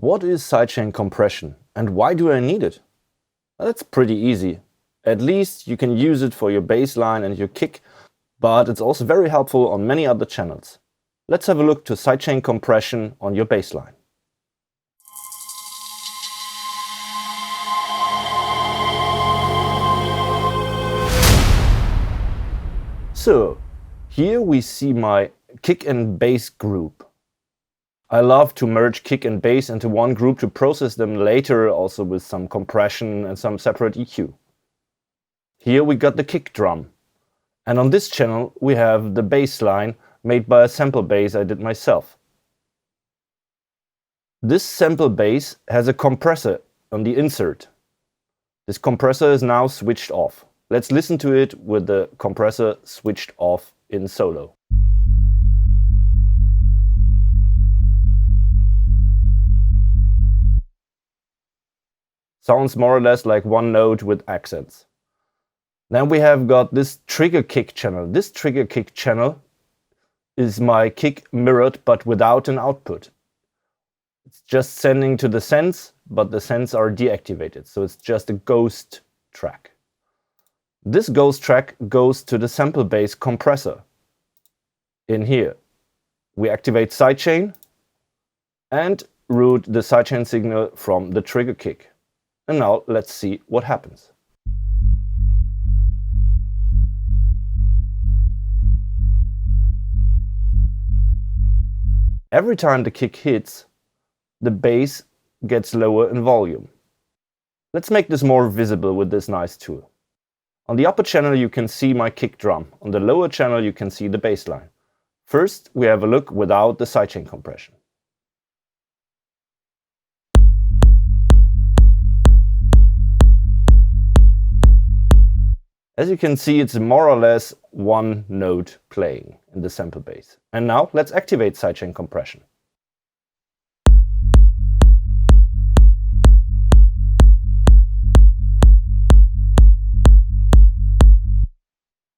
What is sidechain compression and why do I need it? Well, that's pretty easy. At least you can use it for your bass line and your kick, but it's also very helpful on many other channels. Let's have a look to sidechain compression on your bass line. So, here we see my kick and bass group. I love to merge kick and bass into one group to process them later, also with some compression and some separate EQ. Here we got the kick drum. And on this channel we have the bass line made by a sample bass I did myself. This sample bass has a compressor on the insert. This compressor is now switched off. Let's listen to it with the compressor switched off in solo. Sounds more or less like one note with accents. Then we have got this trigger kick channel. This trigger kick channel is my kick mirrored but without an output. It's just sending to the sends, but the sends are deactivated, so it's just a ghost track. This ghost track goes to the sample bass compressor. In here, we activate sidechain and route the sidechain signal from the trigger kick. And now let's see what happens. Every time the kick hits, the bass gets lower in volume. Let's make this more visible with this nice tool. On the upper channel you can see my kick drum. On the lower channel you can see the bass line. First we have a look without the sidechain compression. As you can see, it's more or less one note playing in the sample bass. And now let's activate sidechain compression.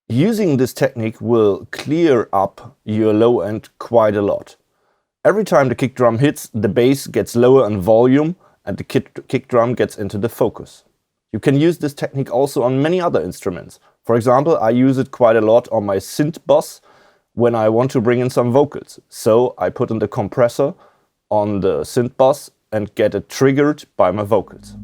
Using this technique will clear up your low end quite a lot. Every time the kick drum hits, the bass gets lower in volume and the kick drum gets into the focus. You can use this technique also on many other instruments. For example, I use it quite a lot on my synth bass when I want to bring in some vocals. So I put in the compressor on the synth bass and get it triggered by my vocals.